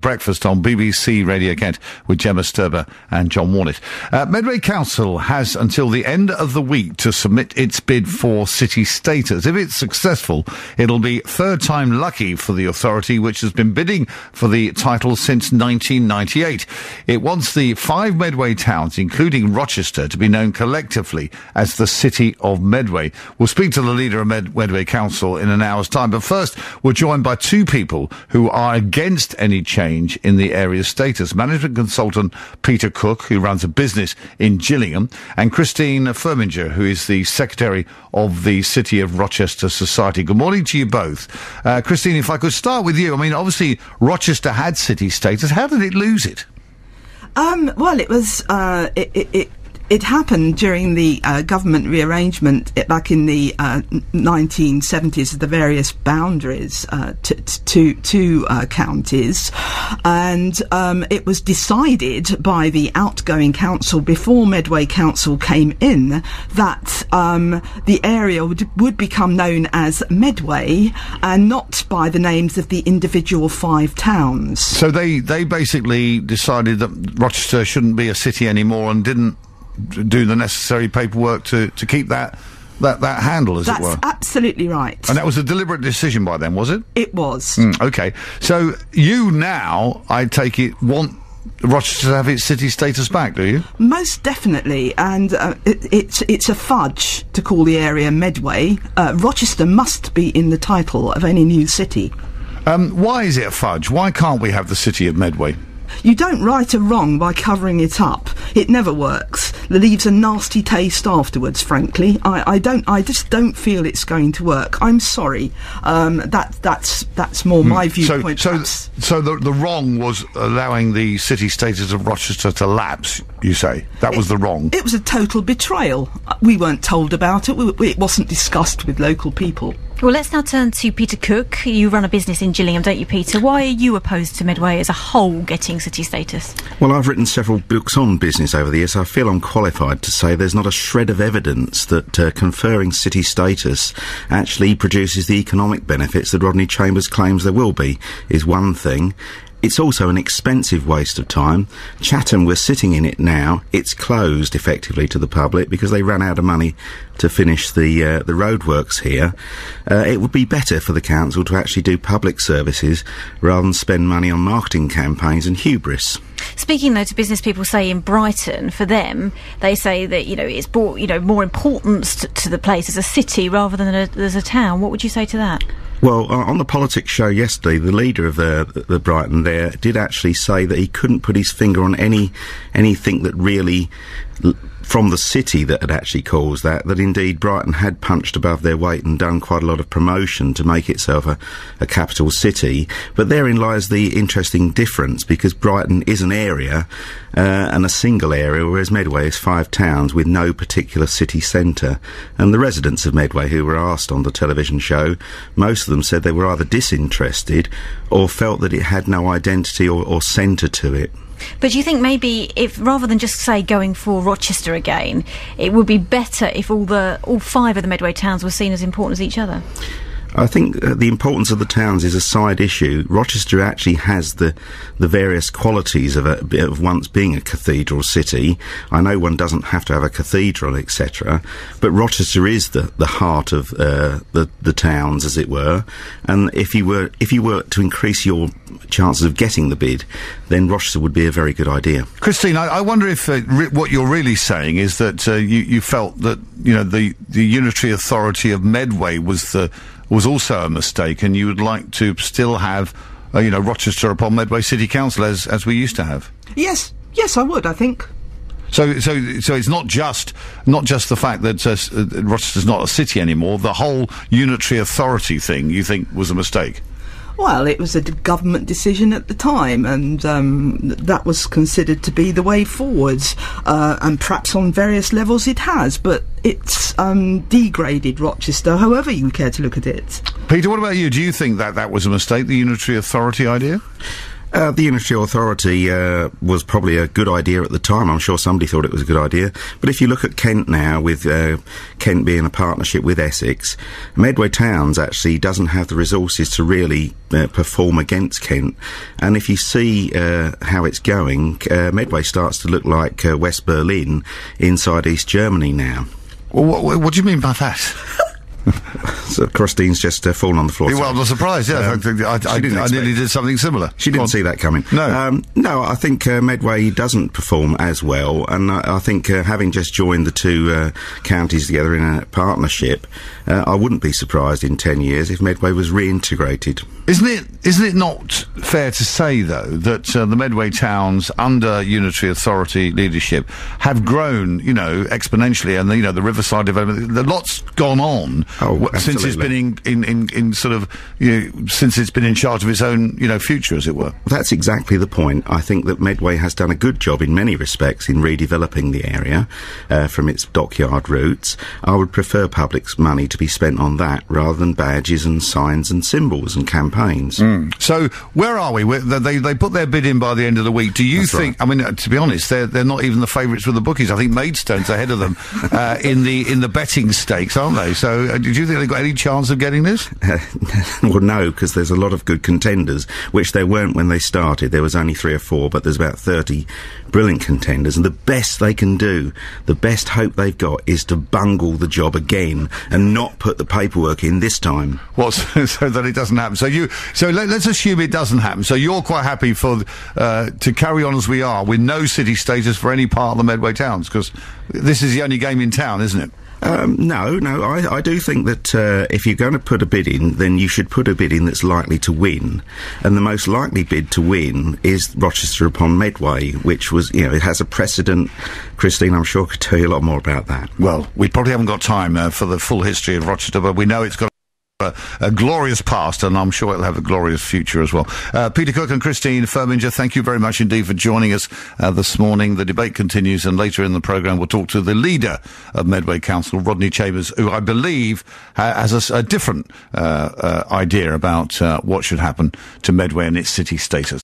Breakfast on BBC Radio Kent with Gemma Sturber and John Warnett. Medway Council has until the end of the week to submit its bid for city status. If it's successful, it'll be third time lucky for the authority, which has been bidding for the title since 1998. It wants the 5 Medway towns, including Rochester, to be known collectively as the City of Medway. We'll speak to the leader of Medway Council in an hour's time, but first we're joined by 2 people who are against any change in the area's status. Management consultant Peter Cook, who runs a business in Gillingham, and Christine Firminger, who is the secretary of the City of Rochester Society. Good morning to you both. Christine, if I could start with you. I mean, obviously Rochester had city status. How did it lose it? Well, it was it happened during the government rearrangement back in the 1970s of the various boundaries to counties, and it was decided by the outgoing council before Medway Council came in that the area would become known as Medway and not by the names of the individual 5 towns. So they basically decided that Rochester shouldn't be a city anymore and didn't do the necessary paperwork to keep that handle, as it were. That's absolutely right. And that was a deliberate decision by them, was it? It was. Okay. So you now, I take it, want Rochester to have its city status back, do you? Most definitely, and it's a fudge to call the area Medway. Rochester must be in the title of any new city. Why is it a fudge? Why can't we have the City of Medway? You don't right a wrong by covering it up. It never works. It leaves a nasty taste afterwards, frankly. I just don't feel it's going to work. I'm sorry. That's more my viewpoint. So the wrong was allowing the city status of Rochester to lapse, you say? That was the wrong? It was a total betrayal. We weren't told about it. It wasn't discussed with local people. Well, let's now turn to Peter Cook. You run a business in Gillingham, don't you, Peter? Why are you opposed to Medway as a whole getting city status? Well, I've written several books on business over the years. I feel I'm qualified to say there's not a shred of evidence that conferring city status actually produces the economic benefits that Rodney Chambers claims there will be, is one thing. It's also an expensive waste of time. Chatham, we're sitting in it now. It's closed effectively to the public because they ran out of money to finish the roadworks here. It would be better for the council to actually do public services rather than spend money on marketing campaigns and hubris. Speaking, though, to business people, say in Brighton, for them, they say that, it's brought, more importance to the place as a city rather than as a town. What would you say to that? Well, on the politics show yesterday, the leader of the Brighton there did actually say that he couldn't put his finger on anything that really from the city that had actually caused that indeed Brighton had punched above their weight and done quite a lot of promotion to make itself a capital city. But therein lies the interesting difference, because Brighton is an area and a single area, whereas Medway is 5 towns with no particular city centre. And the residents of Medway who were asked on the television show, most of them said they were either disinterested or felt that it had no identity or centre to it. But do you think maybe if, rather than just, say, going for Rochester again, it would be better if all 5 of the Medway towns were seen as important as each other? I think the importance of the towns is a side issue. Rochester actually has the various qualities of once being a cathedral city. I know one doesn't have to have a cathedral, etc., but Rochester is the heart of the towns, as it were. And if you were to increase your chances of getting the bid, then Rochester would be a very good idea. Christine, I wonder if what you're really saying is that you felt that the unitary authority of Medway was also a mistake, and you would like to still have, Rochester upon Medway City Council as we used to have. Yes, I would. I think. So it's not just the fact that Rochester's not a city anymore. The whole unitary authority thing, you think, was a mistake? Well, it was a government decision at the time, and that was considered to be the way forwards, and perhaps on various levels it has, but it's degraded Rochester, however you care to look at it. Peter, what about you? Do you think that was a mistake, the unitary authority idea? The Unitary Authority was probably a good idea at the time. I'm sure somebody thought it was a good idea. But if you look at Kent now, with Kent being a partnership with Essex, Medway Towns actually doesn't have the resources to really perform against Kent. And if you see how it's going, Medway starts to look like West Berlin inside East Germany now. Well, what do you mean by that? So Christine's just fallen on the floor. Well, I'm not surprised, yeah. I nearly did something similar. She didn't see that coming. No. No, I think Medway doesn't perform as well, and I think having just joined the two counties together in a partnership, I wouldn't be surprised in 10 years if Medway was reintegrated. Isn't it not fair to say, though, that the Medway towns under Unitary Authority leadership have grown, exponentially, and the Riverside development, the lot's gone on since it's been in sort of, since it's been in charge of its own, future, as it were. That's exactly the point. I think that Medway has done a good job in many respects in redeveloping the area from its dockyard roots. I would prefer public money to be spent on that rather than badges and signs and symbols and campaigns. So where are we? They put their bid in by the end of the week. Do you think? Right. I mean, to be honest, they're not even the favourites with the bookies. I think Maidstone's ahead of them in the betting stakes, aren't they? So do you think they've got any chance of getting this? Well, no, because there's a lot of good contenders, which there weren't when they started. There was only 3 or 4, but there's about 30 brilliant contenders, and the best they can do, the best hope they've got, is to bungle the job again and not put the paperwork in this time. So that it doesn't happen. So let's assume it doesn't happen. So you're quite happy for to carry on as we are with no city status for any part of the Medway towns, because this is the only game in town, isn't it? No, I do think that if you're going to put a bid in, then you should put a bid in that's likely to win. And the most likely bid to win is Rochester upon Medway, which was, it has a precedent. Christine, I'm sure, could tell you a lot more about that. Well, we probably haven't got time for the full history of Rochester, but we know it's got a glorious past, and I'm sure it'll have a glorious future as well. Peter Cook and Christine Firminger, thank you very much indeed for joining us this morning. The debate continues, and later in the programme we'll talk to the leader of Medway Council, Rodney Chambers, who I believe has a different idea about what should happen to Medway and its city status.